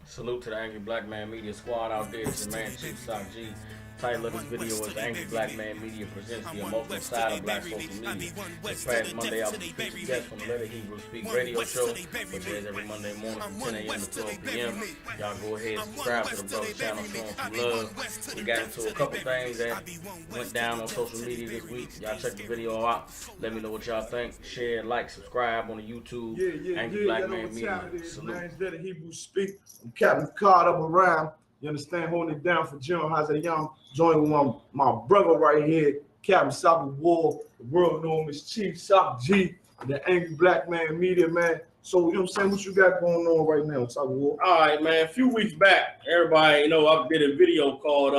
Salute to the Angry Black Man Media Squad out there. It's your man Chief Sock G. Title of this video is Angry Black Man Media presents the emotional side of black social media. This past Monday, I was a featured guest from the Let It Hebrew Speak radio show, which airs every Monday morning from 10 a.m. to 12 p.m. Y'all go ahead and subscribe to the brother's channel, show him some love. We got into a couple things that went down on social media this week. Y'all check the video out. Let me know what y'all think. Share, like, subscribe on the YouTube. Angry Black Man Media. Salute. Man, Let It Hebrew Speak. I'm Captain Caught Up Around. You understand? Holding it down for General Hazard Young. Joining with my brother right here, Captain Sock War, the world known as Chief Sock G, the Angry Black Man Media, man. So, you know what I'm saying? What you got going on right now, Sock War? All right, man. A few weeks back, everybody, I did a video called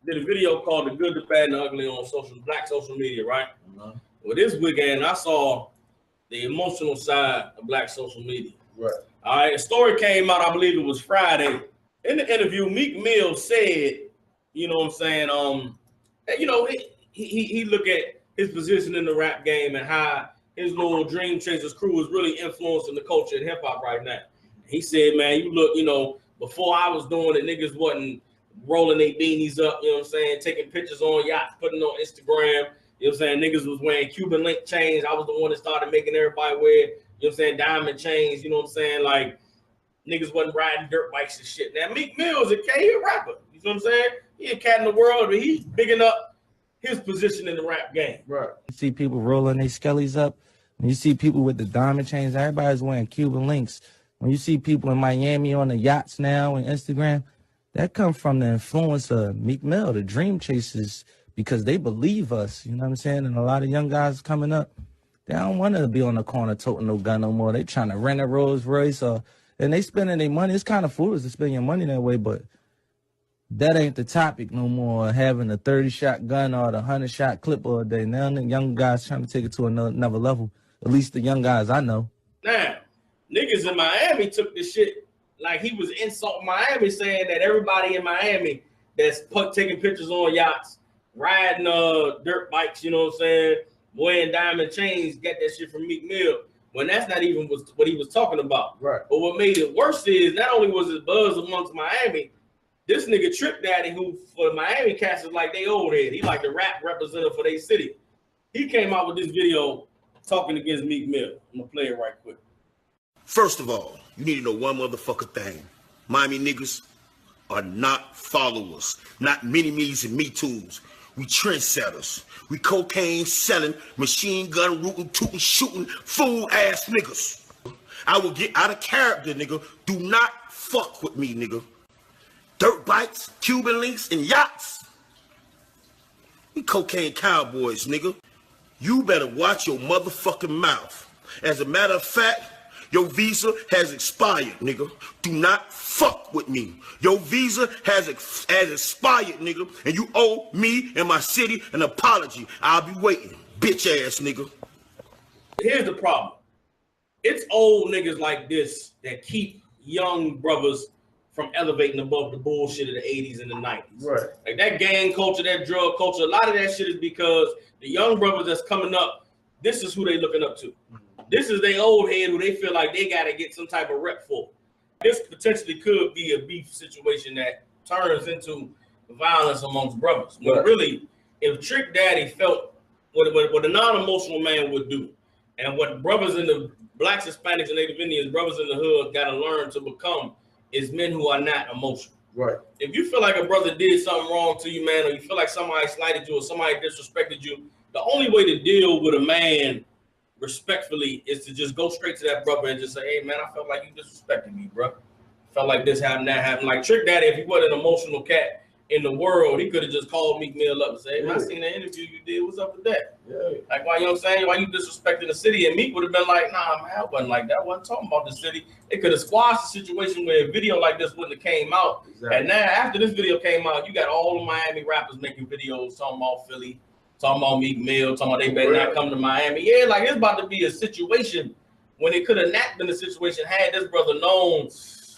The Good, the Bad, and the Ugly on black social media, right? Well, this weekend, I saw the emotional side of black social media. Right. All right, a story came out, I believe it was Friday. In the interview, Meek Mill said, he look at his position in the rap game and how his little Dream Chasers crew is really influencing the culture in hip hop right now. He said, man, you look, before I was doing it, niggas wasn't rolling their beanies up, taking pictures on yachts, putting on Instagram. Niggas was wearing Cuban link chains. I was the one that started making everybody wear, diamond chains, like niggas wasn't riding dirt bikes and shit. Now, Meek Mill is he a rapper. You know what I'm saying? He a cat in the world, but he's bigging up his position in the rap game. Right. You see people rolling their skellies up. When you see people with the diamond chains, everybody's wearing Cuban links. When you see people in Miami on the yachts now and Instagram, that comes from the influence of Meek Mill, the Dream Chasers, because they believe us, you know what I'm saying? And a lot of young guys coming up, they don't want to be on the corner toting no gun no more. They trying to rent a Rolls Royce, and they spending their money. It's kind of foolish to spend your money that way, but that ain't the topic no more, having a 30-shot gun or the 100-shot clip all day. Now the young guys trying to take it to another level, at least the young guys I know. Now, niggas in Miami took this shit like he was insulting Miami, saying that everybody in Miami that's taking pictures on yachts, riding dirt bikes, wearing diamond chains, get that shit from Meek Mill, when that's not even what he was talking about. Right. But what made it worse is not only was it buzz amongst Miami, this nigga Trick Daddy, who for Miami cats is like they old head. He like the rap representative for their city. He came out with this video talking against Meek Mill. I'm gonna play it right quick. First of all, you need to know one motherfucking thing. Miami niggas are not followers, not mini-me's and me-toos. We trendsetters. We cocaine selling, machine gun rooting, tooting, shooting, fool ass niggas. I will get out of character, nigga. Do not fuck with me, nigga. Dirt bikes, Cuban links, and yachts. We cocaine cowboys, nigga. You better watch your motherfucking mouth. As a matter of fact, your visa has expired, nigga. Do not fuck with me. Your visa has expired, nigga, and you owe me and my city an apology. I'll be waiting, bitch ass nigga. Here's the problem. It's old niggas like this that keep young brothers from elevating above the bullshit of the 80s and the 90s. Right. Like that gang culture, that drug culture, a lot of that shit is because the young brothers that's coming up, this is who they looking up to. This is their old head who they feel like they got to get some type of rep for. This potentially could be a beef situation that turns into violence amongst brothers. When really, if Trick Daddy felt what a non-emotional man would do, and what brothers in the blacks, Hispanics, and Native Indians, brothers in the hood got to learn to become is men who are not emotional. Right. If you feel like a brother did something wrong to you, man, or you feel like somebody slighted you or somebody disrespected you, the only way to deal with a man respectfully is to just go straight to that brother and just say, hey man, I felt like you disrespected me, bro. Felt like this happened, that happened. Like Trick Daddy, if he wasn't an emotional cat in the world, he could have just called Meek Mill up and said, hey, man, I seen the interview you did. What's up with that? Yeah. Like, why, you know what I'm saying? Why you disrespecting the city? And Meek would have been like, nah, man, I wasn't like that. I wasn't talking about the city. It could have squashed the situation where a video like this wouldn't have came out. Exactly. And now, after this video came out, you got all the Miami rappers making videos talking about Philly, talking about Meek Mill, talking about they better not come to Miami. Yeah, like it's about to be a situation when it could have not been a situation had this brother known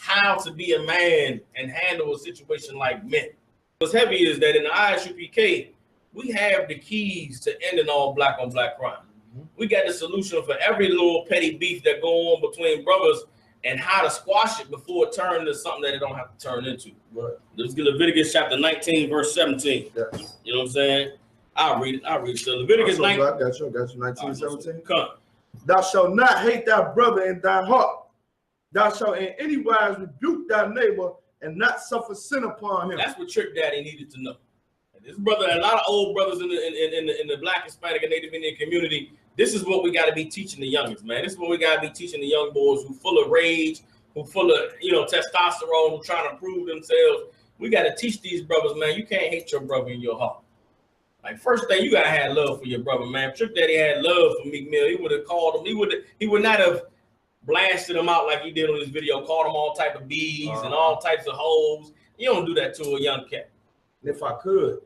how to be a man and handle a situation like men. What's heavy is that in the ISUPK, we have the keys to ending all black on black crime. We got the solution for every little petty beef that go on between brothers and how to squash it before it turns into something that it don't have to turn into. Right. Let's get Leviticus chapter 19, verse 17. Yes. You know what I'm saying? I'll read it. So Leviticus 19. I got you. 19:17. Come. Thou shalt not hate thy brother in thy heart. Thou shalt in any wise rebuke thy neighbor and not suffer sin upon him. That's what Trick Daddy needed to know. And this brother, a lot of old brothers in the Black, Hispanic, and Native Indian community, this is what we got to be teaching the youngest, man. This is what we got to be teaching the young boys who full of rage, who full of, testosterone, who trying to prove themselves. We got to teach these brothers, man, you can't hate your brother in your heart. Like, first thing, you got to have love for your brother, man. If Trick Daddy had love for Meek Mill, he would have called him. He would not have blasted him out like he did on his video, called him all type of B's and all types of hoes. You don't do that to a young cat. If I could,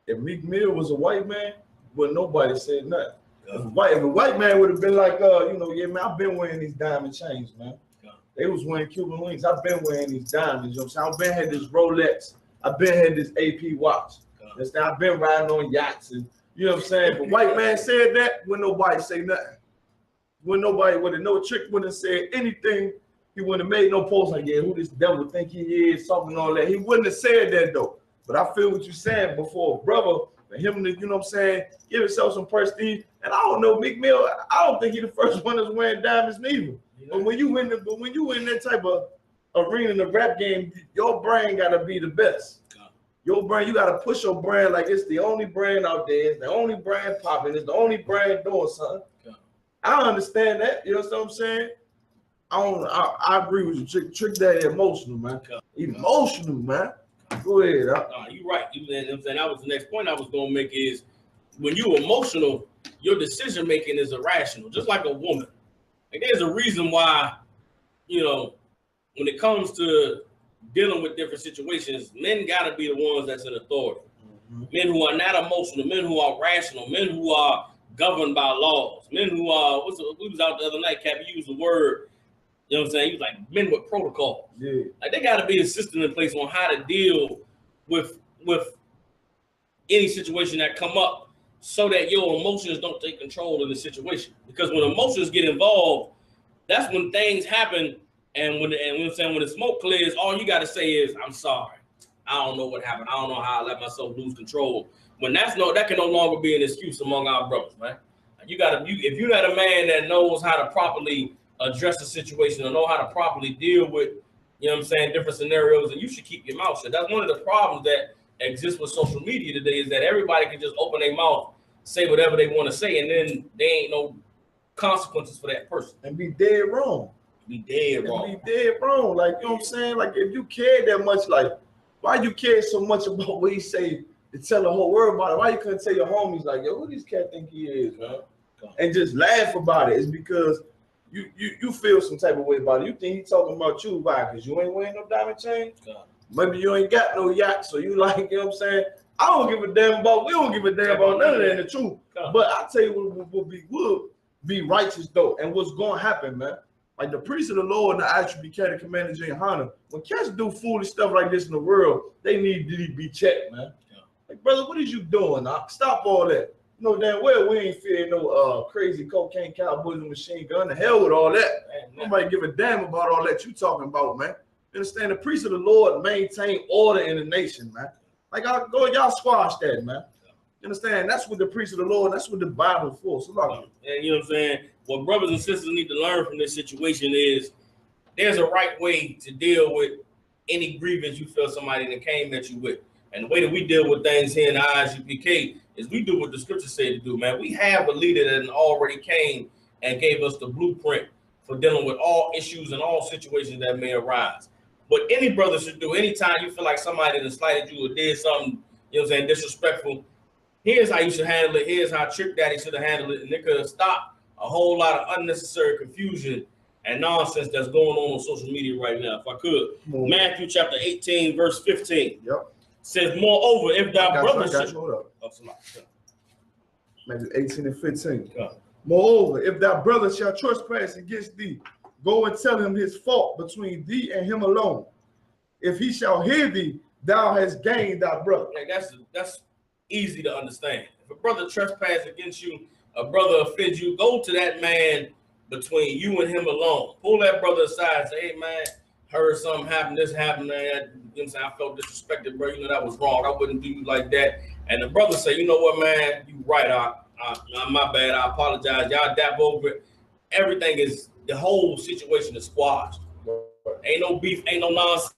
if Meek Mill was a white man, would nobody said nothing. If a white man would have been like, yeah, man, I've been wearing these diamond chains, man. They was wearing Cuban links. I've been wearing these diamonds. You know what I'm saying? I've been had this Rolex. I've been had this AP watch. I've been riding on yachts, and you know what I'm saying? If a white man said that, wouldn't nobody say nothing. When nobody would have, no Trick wouldn't have said anything. He wouldn't have made no post like, yeah, who this devil think he is, something all that. He wouldn't have said that though. But I feel what you're saying before, brother, for him to, you know what I'm saying, give himself some prestige. And I don't know, Meek Mill, I don't think he the first one that's wearing diamonds neither. But when you in that type of arena in the rap game, your brand gotta be the best. Your brand, you gotta push your brand like it's the only brand out there, it's the only brand popping, it's the only brand doing something. I understand that, you know what I'm saying? I agree with you. Trick Daddy emotional, man. Emotional, man. Go ahead. You're right. You know what I'm saying? That was the next point I was gonna make is when you're emotional, your decision making is irrational, just like a woman. Like there's a reason why, when it comes to dealing with different situations, men gotta be the ones that's in authority. Mm-hmm. Men who are not emotional, men who are rational, men who are governed by laws, men who are, we was out the other night, Cap, you used the word, you know what I'm saying? He was like men with protocol. Yeah. Like they got to be a system in place on how to deal with any situation that come up so that your emotions don't take control of the situation. Because when emotions get involved, that's when things happen. And when the smoke clears, all you got to say is, I'm sorry. I don't know what happened. I don't know how I let myself lose control. When that can no longer be an excuse among our brothers, man. If you're not a man that knows how to properly address a situation or know how to properly deal with, different scenarios, and you should keep your mouth shut. That's one of the problems that exists with social media today is that everybody can just open their mouth, say whatever they want to say, and then there ain't no consequences for that person. And be dead wrong. Be dead wrong. Like, you know what I'm saying? Like, if you care that much, like, why you care so much about what he say to tell the whole world about it? Why you couldn't tell your homies, like, yo, who this cat think he is, man? And just laugh about it. It's because you feel some type of way about it. You think he talking about you, why? Because you ain't wearing no diamond chain? Maybe you ain't got no yacht, so you like, you know what I'm saying? I don't give a damn about, we don't give a damn about none of that in the truth. But I'll tell you what would be righteous, though, and what's going to happen, man. Like the priest of the Lord and the attribute carry Commander Jane Hunter. When cats do foolish stuff like this in the world, they need to be checked, man. Like, brother, what is you doing? Stop all that. You know damn well we ain't fearing no crazy cocaine cowboys and machine gun. The hell with all that. Nobody give a damn about all that you talking about, man. You understand? The priest of the Lord maintain order in the nation, man. Like, y'all squash that, man. You understand? That's what the priest of the Lord, that's what the Bible for. So, and you know what I'm saying? What brothers and sisters need to learn from this situation is there's a right way to deal with any grievance you feel somebody that came at you with. And the way that we deal with things here in the ISUPK is we do what the scripture said to do, man. We have a leader that already came and gave us the blueprint for dealing with all issues and all situations that may arise. What any brother should do, anytime you feel like somebody that slighted you or did something, you know what I'm saying, disrespectful, here's how you should handle it. Here's how Trick Daddy should have handled it. And it could have stopped a whole lot of unnecessary confusion and nonsense that's going on social media right now. If I could. Matthew chapter 18, verse 15. Yep. Says, moreover, if thy brother Matthew 18 and 15. Moreover, if thy brother shall trespass against thee, go and tell him his fault between thee and him alone. If he shall hear thee, thou hast gained thy brother. Like that's easy to understand. If a brother trespass against you, a brother offends you, go to that man between you and him alone. Pull that brother aside and say, hey, man, heard something happen, this happened, man. You know what I'm saying? I felt disrespected, bro. You know, that was wrong. I wouldn't do you like that. And the brother say, you know what, man? You right. My bad. I apologize. Y'all dap over it. Everything is, the whole situation is squashed. Ain't no beef, ain't no nonsense.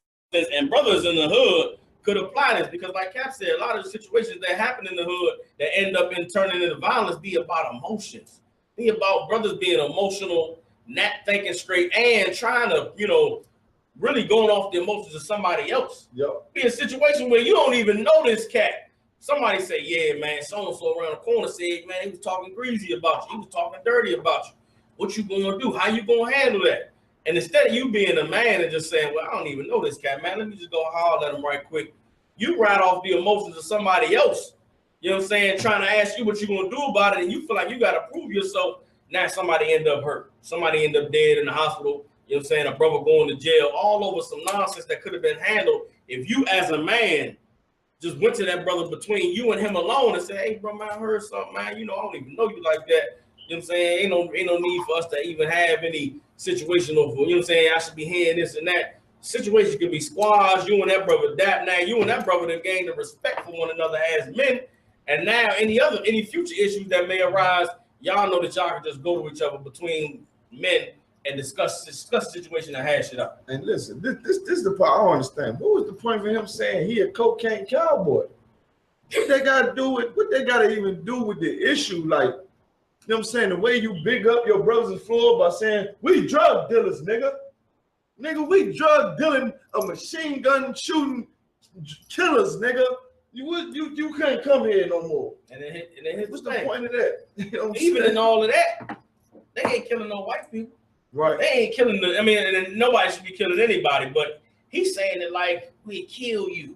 And brothers in the hood could apply this because, like Cap said, a lot of the situations that happen in the hood that end up in turning into violence be about emotions. Be about brothers being emotional, not thinking straight, and trying to, you know, really going off the emotions of somebody else. Yep. Be a situation where you don't even know this cat. Somebody say, yeah, man, so-and-so around the corner said, man, he was talking greasy about you. He was talking dirty about you. What you gonna do? How you gonna handle that? And instead of you being a man and just saying, well, I don't even know this cat, man, let me just go holler at him right quick. You ride off the emotions of somebody else. You know what I'm saying? Trying to ask you what you're going to do about it, and you feel like you got to prove yourself. Now somebody end up hurt. Somebody end up dead in the hospital. You know what I'm saying? A brother going to jail, all over some nonsense that could have been handled if you as a man just went to that brother between you and him alone and said, hey, bro, man, I heard something, man. You know, I don't even know you like that. You know what I'm saying? Ain't no need for us to even have any situation of, you know what I'm saying? I should be hearing this and that. Situation could be squashed. You and that brother dap. Now you and that brother have gained the respect for one another as men. And now any future issues that may arise, y'all know that y'all can just go to each other between men and discuss the situation and hash it out. And listen, this is the part I don't understand. What was the point of him saying he a cocaine cowboy? What they got to do with, what they got to even do with the issue? Like, you know what I'm saying? The way you big up your brothers in Florida by saying, we drug dealers, nigga. Nigga, we drug dealing, a machine gun shooting killers, nigga. You can't come here no more. And then what's the point of that? You know what even in all of that, they ain't killing no white people. Right. They ain't killing I mean, and nobody should be killing anybody, but he's saying it like we kill you.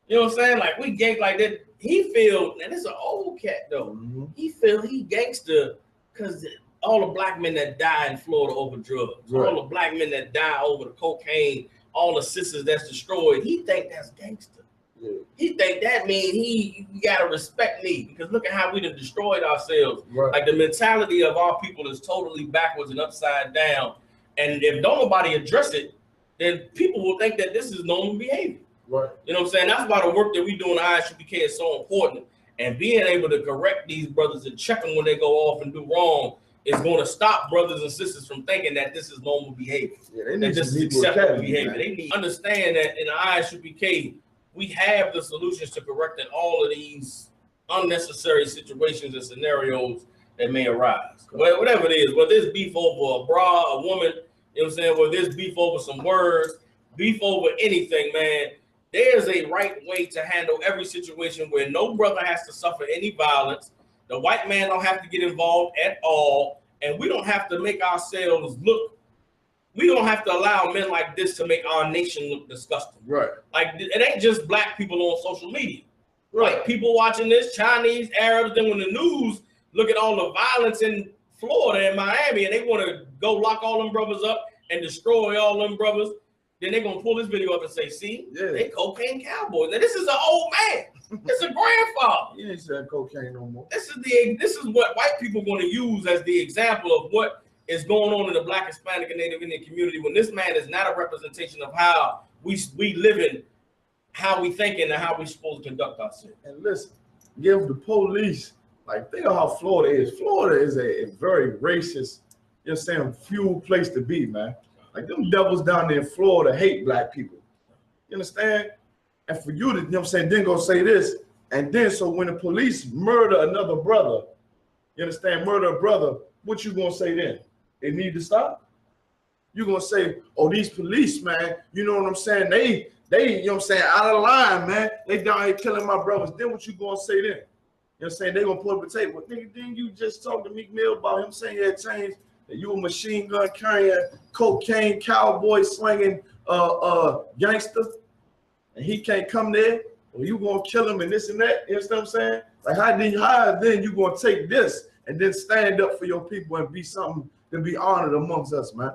You know what I'm saying? Like we gang like that. He feel, and this is an old cat though. Mm-hmm. He feel he gangster because all the black men that die in Florida over drugs, right. All the black men that die over the cocaine, all the sisters that's destroyed, he think that's gangster. Yeah. He think that mean you gotta respect me because look at how we done destroyed ourselves. Right. Like the mentality of our people is totally backwards and upside down. And if don't nobody address it, then people will think that this is normal behavior. Right. You know what I'm saying? That's why the work that we do in the ISUPK is so important. And being able to correct these brothers and check them when they go off and do wrong is going to stop brothers and sisters from thinking that this is normal behavior. Yeah, they need this is acceptable behavior. Man. They need to understand that in the ISUPK, we have the solutions to correcting all of these unnecessary situations and scenarios that may arise. Well, whatever it is, whether it's beef over a bra, a woman, you know what I'm saying, whether it's beef over some words, beef over anything, man, there's a right way to handle every situation where no brother has to suffer any violence. The white man don't have to get involved at all, and we don't have to make ourselves look. We don't have to allow men like this to make our nation look disgusting. Right. Like it ain't just black people on social media. Right. White people watching this, Chinese, Arabs. Then when the news look at all the violence in Florida and Miami, and they want to go lock all them brothers up and destroy all them brothers, then they're gonna pull this video up and say, "See, they cocaine cowboys." Now this is an old man. This is a grandfather. He ain't said cocaine no more. This is what white people are going to use as the example of what is going on in the Black, Hispanic, and Native Indian community when this man is not a representation of how we live in, how we think, and how we supposed to conduct ourselves. And listen, give the police, like, think of how Florida is. Florida is a very racist, you know what I'm saying, fuel place to be, man. Like, them devils down there in Florida hate black people. You understand? And for you to, you know what I'm saying, then go say this, and then so when the police murder another brother, you understand, murder a brother, what you gonna say then? They need to stop? You're gonna say, oh, these police, man, you know what I'm saying? They, you know what I'm saying, out of line, man. They down here killing my brothers. Then what you gonna say then? You know what I'm saying? They gonna put up a tape. Well, nigga, didn't you just talk to Meek Mill about him saying he had changed, that you a machine gun carrying, cocaine cowboy slinging gangster, and he can't come there? Or you gonna kill him and this and that? You know what I'm saying? Like how then you gonna take this and then stand up for your people and be something to be honored amongst us, man?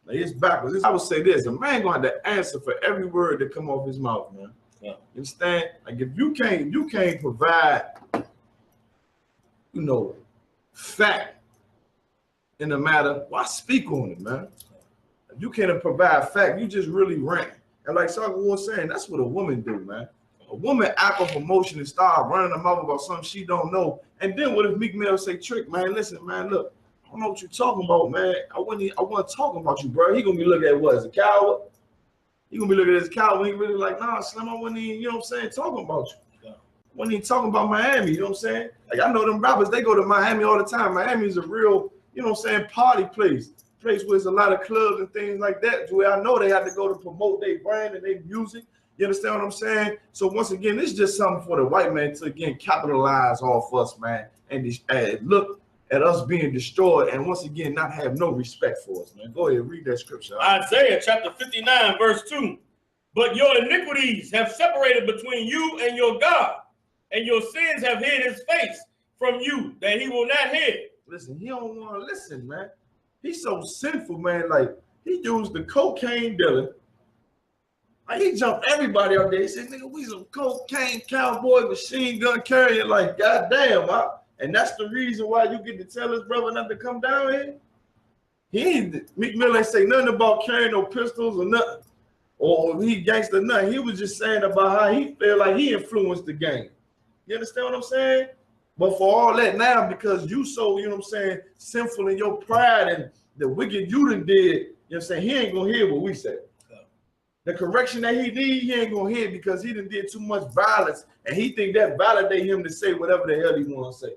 Like it's backwards. I would say this: a man gonna have to answer for every word that come off his mouth, man. Yeah. You understand? Like if you can't provide, you know, fact in the matter, why speak on it, man? If you can't provide fact, you just really rant. And like Soccer was saying, that's what a woman do, man. A woman act off emotion and start running her mouth about something she don't know. And then what if Meek Mill say, Trick, man, listen, man, look, I don't know what you're talking about, man. I wasn't talking about you, bro. He gonna be looking at what, as a coward? He gonna be looking at his coward. He really like, nah, Slim, I wasn't even, you know what I'm saying, talking about you. Wasn't even talking about Miami, you know what I'm saying? Like, I know them rappers, they go to Miami all the time. Miami is a real, you know what I'm saying, party place where there's a lot of clubs and things like that, where I know they have to go to promote their brand and their music. You understand what I'm saying? So once again, it's just something for the white man to, again, capitalize off us, man, and look at us being destroyed, and once again, not have no respect for us, man. Go ahead, read that scripture. Isaiah chapter 59, verse 2. But your iniquities have separated between you and your God, and your sins have hid his face from you, that he will not hear. Listen, he don't want to listen, man. He's so sinful, man. Like, he used the cocaine dealer. Like, he jumped everybody out there. He said, nigga, we some cocaine cowboy machine gun carrier. Like, goddamn, and that's the reason why you get to tell his brother not to come down here. Meek Mill ain't say nothing about carrying no pistols or nothing. Or he gangster nothing. He was just saying about how he felt like he influenced the game. You understand what I'm saying? But for all that now, because you so, you know what I'm saying, sinful in your pride and the wicked you done did, you know what I'm saying, he ain't gonna hear what we say. The correction that he need, he ain't gonna hear because he done did too much violence, and he think that validate him to say whatever the hell he wanna say.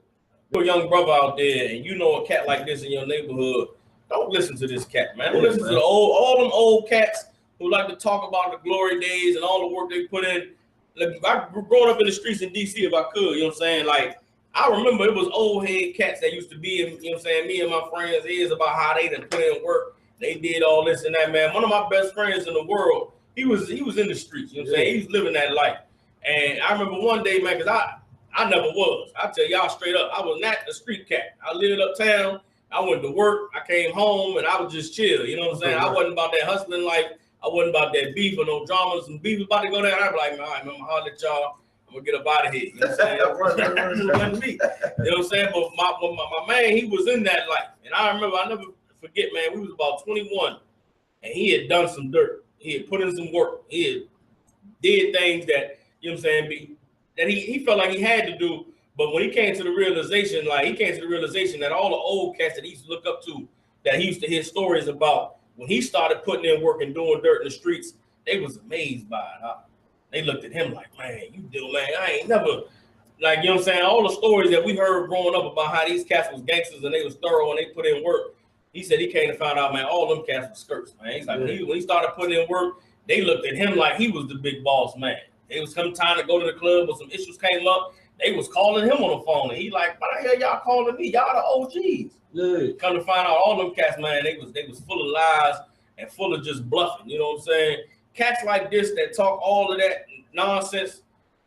You're a young brother out there, and you know a cat like this in your neighborhood, don't listen to this cat, man. Don't listen to all them old cats who like to talk about the glory days and all the work they put in. Like, I growing up in the streets in DC, if I could, you know what I'm saying? Like, I remember it was old head cats that used to be in, you know what I'm saying, me and my friends' ears about how they done put in work. They did all this and that, man. One of my best friends in the world, he was in the streets, you know what I'm saying? He was living that life. And I remember one day, man, because I never was. I tell y'all straight up, I was not a street cat. I lived uptown. I went to work. I came home, and I was just chill. You know what I'm saying? I wasn't about that hustling life. I wasn't about that beef or no dramas. And beef was about to go down. I'd be like, man, all right, man, I'm holler at y'all. I'm gonna get up out of here. You know what I'm saying? Right. Me. You know what I'm saying? But my man, he was in that life. And I remember, I never forget, man, we was about 21, and he had done some dirt. He had put in some work. He had did things that, you know what I'm saying, that he felt like he had to do. But when he came to the realization, that all the old cats that he used to look up to, that he used to hear stories about, when he started putting in work and doing dirt in the streets, they was amazed by it. Huh? They looked at him like, man, you do, man, I ain't never, like, you know what I'm saying? All the stories that we heard growing up about how these cats was gangsters and they was thorough and they put in work. He said he came to find out, man, all them cats were skirts, man. He's like, when he started putting in work, they looked at him like he was the big boss, man. It was some time to go to the club, but some issues came up. They was calling him on the phone, and he like, why the hell y'all calling me? Y'all the OGs. Yeah. Come to find out, all them cats, man, they was full of lies and full of just bluffing. You know what I'm saying? Cats like this that talk all of that nonsense.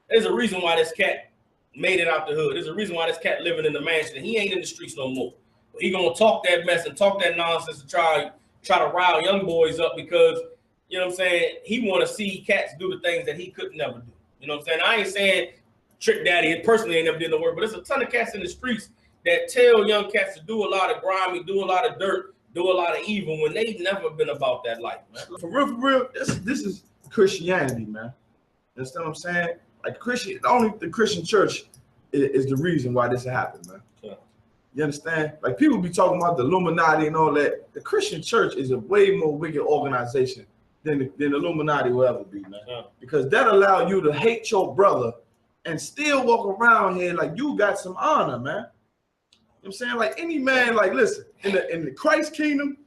There's a reason why this cat made it out the hood. There's a reason why this cat living in the mansion. He ain't in the streets no more. But he gonna talk that mess and talk that nonsense to try to rile young boys up because, you know what I'm saying, he want to see cats do the things that he could never do. You know what I'm saying? I ain't saying Trick Daddy personally ain't never did no work, but there's a ton of cats in the streets that tell young cats to do a lot of grimy, do a lot of dirt, do a lot of evil when they never been about that life, man. For real, this is Christianity, man. You understand what I'm saying? Like the Christian church is the reason why this happened, man. Yeah. You understand? Like people be talking about the Illuminati and all that. The Christian church is a way more wicked organization than the Illuminati will ever be, man. Yeah. Because that allow you to hate your brother and still walk around here like you got some honor, man. You know what I'm saying? Like any man, like listen, in the Christ kingdom,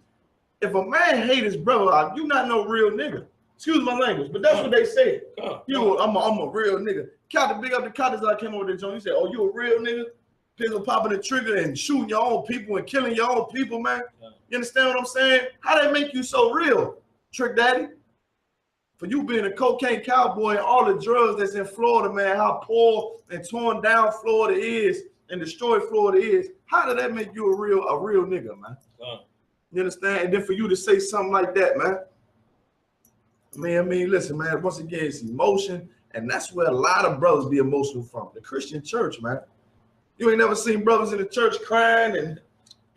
if a man hate his brother, you not no real nigga. Excuse my language, but that's what they say. I'm a real nigga. Captain, big up the captains I came over there, John. You said, oh, you a real nigga? People popping the trigger and shooting your own people and killing your own people, man. You understand what I'm saying? How they make you so real, Trick Daddy? For you being a cocaine cowboy and all the drugs that's in Florida, man, how poor and torn down Florida is and destroyed Florida is, how did that make you a real nigga, man? You understand? And then for you to say something like that, man. I mean, listen, man, once again, it's emotion, and that's where a lot of brothers be emotional from. The Christian church, man. You ain't never seen brothers in the church crying and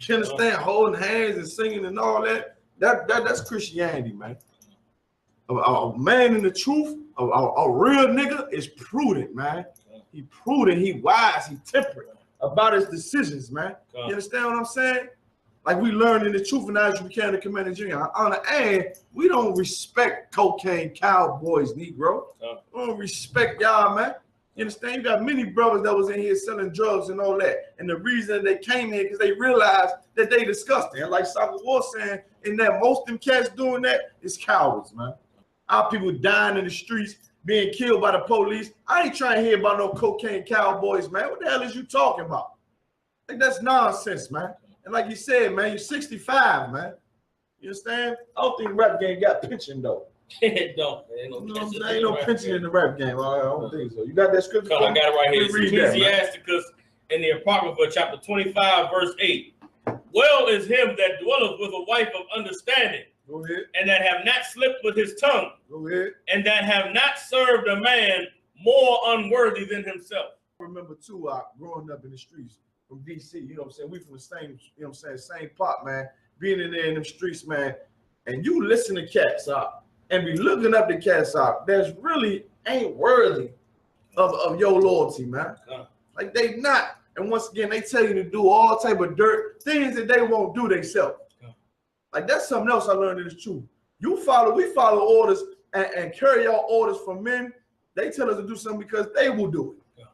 You understand? Holding hands and singing and all that. That's Christianity, man. A man in the truth, a real nigga is prudent, man. He prudent, he wise, he temperate about his decisions, man. You understand what I'm saying? Like we learn in the truth and as we can to Commander Junior. On the end, we don't respect Cocaine Cowboys, Negro. We don't respect y'all, man. You understand? You got many brothers that was in here selling drugs and all that. And the reason they came here because they realized that they disgusting. And like Soccer was saying, in that most of them cats doing that is cowards, man. Our people dying in the streets, being killed by the police. I ain't trying to hear about no Cocaine Cowboys, man. What the hell is you talking about? Like that's nonsense, man. And like you said, man, you're 65, man. You understand? I don't think rap game got pitching though. It don't. Ain't no pinching in the rap game. I don't think so. You got that scripture? I got it right here. Read Ecclesiasticus in the Apocrypha, chapter 25, verse 8. Well is him that dwelleth with a wife of understanding. Go ahead. And that have not slipped with his tongue. Go ahead. And that have not served a man more unworthy than himself. I remember too, growing up in the streets from DC, you know what I'm saying? We from the same, you know what I'm saying, same pot, man. Being in there in them streets, man. And you listen to cats out and be looking up the cats out that's really ain't worthy of your loyalty, man. Like they not. And once again, they tell you to do all type of dirt, things that they won't do themselves. Like that's something else I learned in this truth. We follow orders and carry out orders from men. They tell us to do something because they will do it.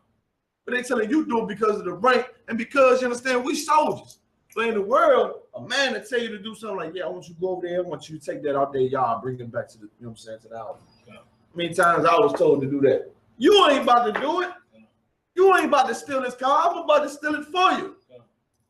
But they telling you do it because of the rank and because you understand we soldiers. But in the world, a man that tell you to do something like, yeah, I want you to go over there, I want you to take that out there, y'all, bring it back to the, you know what I'm saying, to the house. Many times I was told to do that. You ain't about to do it. You ain't about to steal this car. I'm about to steal it for you.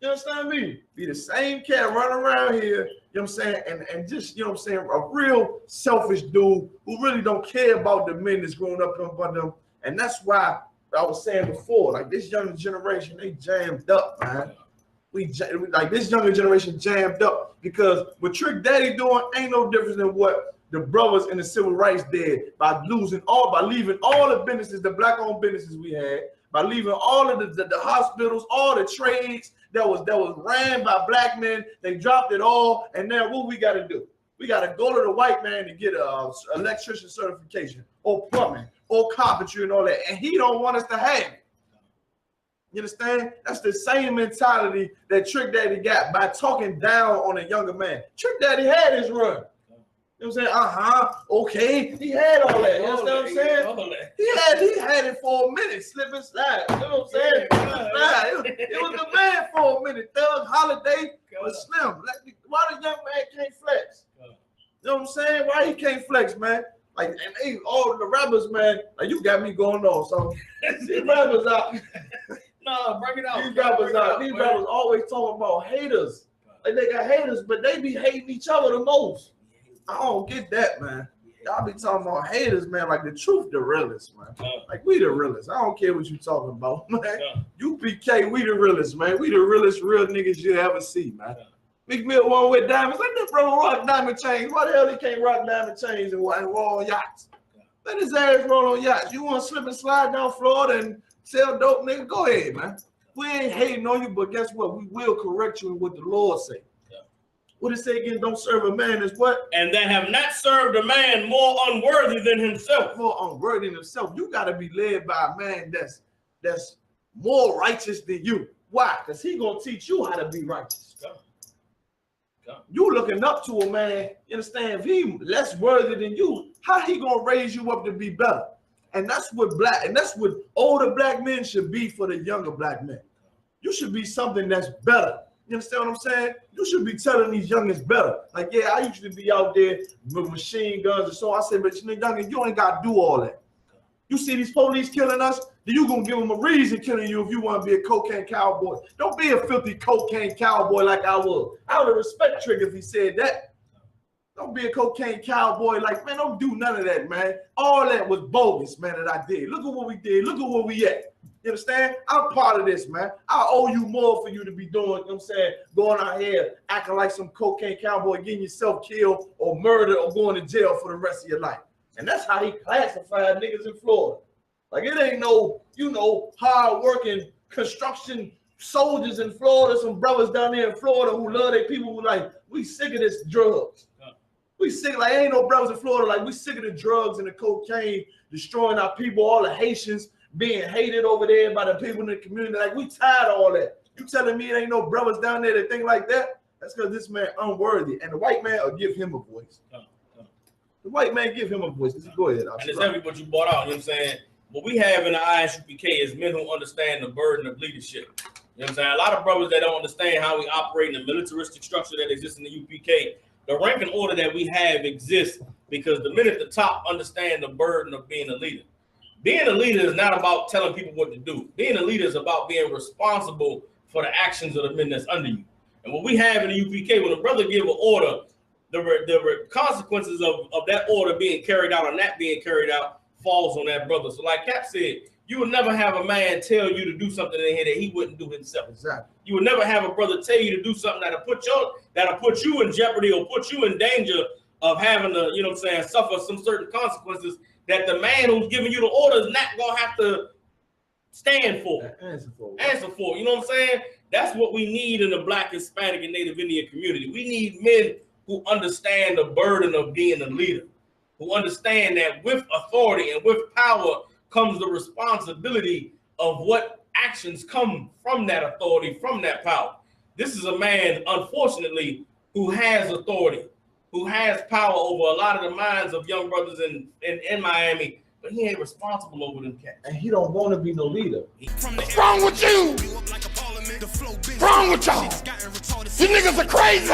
You understand me? Be the same cat running around here, you know what I'm saying, and just, you know what I'm saying, a real selfish dude who really don't care about the men that's growing up under them. And that's why I was saying before, like this younger generation, they jammed up, man. Like this younger generation jammed up because what Trick Daddy doing ain't no difference than what the brothers in the civil rights did by leaving all the businesses, the black-owned businesses we had, by leaving all of the hospitals, all the trades that was ran by black men. They dropped it all, and now what we got to do? We got to go to the white man to get a electrician certification, or plumbing, or carpentry, and all that, and he don't want us to have it. You understand? That's the same mentality that Trick Daddy got by talking down on a younger man. Trick Daddy had his run. You know what I'm saying? Okay. He had all that. You understand what I'm saying? He had it for a minute, slip and slide. You know what I'm saying? It was the man for a minute. Thug Holiday was Slim. Like, why the young man can't flex? You know what I'm saying? Why he can't flex, man? Like, and they, all the rappers, man, like you got me going on. So these rappers out. No, bring it out. These rappers out. These rappers always talking about haters. Like they got haters, but they be hating each other the most. I don't get that, man. Y'all be talking about haters, man. Like the truth, the realest, man. Like we the realest. I don't care what you talking about, man. UPK, we the realest, man. We the realest real niggas you ever see, man. Meek Mill one with diamonds. Let that bro rock diamond chains. Why the hell he can't rock diamond chains and roll on yachts? Let his ass roll on yachts. You want to slip and slide down Florida and sell dope, nigga? Go ahead, man. We ain't hating on you, but guess what? We will correct you in what the Lord say. What it say again? Don't serve a man is what? And that have not served a man more unworthy than himself. More unworthy than himself. You got to be led by a man that's more righteous than you. Why? Because he going to teach you how to be righteous. You looking up to a man, you understand? If he less worthy than you, how he going to raise you up to be better? And that's what older black men should be for the younger black men. You should be something that's better. You understand what I'm saying? You should be telling these youngins better. Like, yeah, I used to be out there with machine guns and so I said, but youngin, you ain't got to do all that. You see these police killing us, then you going to give them a reason killing you if you want to be a cocaine cowboy. Don't be a filthy cocaine cowboy like I was. I would respect Trick if he said that. Don't be a cocaine cowboy. Like, man, don't do none of that, man. All that was bogus, man, that I did. Look at what we did. Look at where we at. You understand? I'm part of this, man. I owe you more for you to be doing, you know what I'm saying, going out here acting like some cocaine cowboy, getting yourself killed or murdered or going to jail for the rest of your life. And that's how he classified niggas in Florida. Like, it ain't no, hard-working construction soldiers in Florida, some brothers down there in Florida who love their people who like, we sick of this drugs. We sick, like ain't no brothers in Florida, like we sick of the drugs and the cocaine destroying our people, all the Haitians being hated over there by the people in the community. Like we tired of all that. You telling me it ain't no brothers down there that think like that? That's because this man unworthy. And the white man will give him a voice. The white man give him a voice. Go ahead. And it's exactly what you brought out, you know what I'm saying? What we have in the ISUPK is men who understand the burden of leadership. You know what I'm saying? A lot of brothers that don't understand how we operate in the militaristic structure that exists in the UPK. The rank and order that we have exists because the men at the top understand the burden of being a leader. Being a leader is not about telling people what to do. Being a leader is about being responsible for the actions of the men that's under you. And what we have in the UPK, when a brother give an order, the consequences of that order being carried out or not being carried out falls on that brother. So like Cap said, you would never have a man tell you to do something in here that he wouldn't do himself. Exactly. You would never have a brother tell you to do something that'll put you in jeopardy or put you in danger of having to, you know what I'm saying, suffer some certain consequences that the man who's giving you the order is not gonna have to stand for. Answer for. You know what I'm saying? That's what we need in the Black, Hispanic, and Native Indian community. We need men who understand the burden of being a leader, who understand that with authority and with power comes the responsibility of what actions come from that authority, from that power. This is a man, unfortunately, who has authority, who has power over a lot of the minds of young brothers in Miami, but he ain't responsible over them cats. And he don't want to be no leader. What's wrong with you? What's wrong with y'all? You niggas are crazy.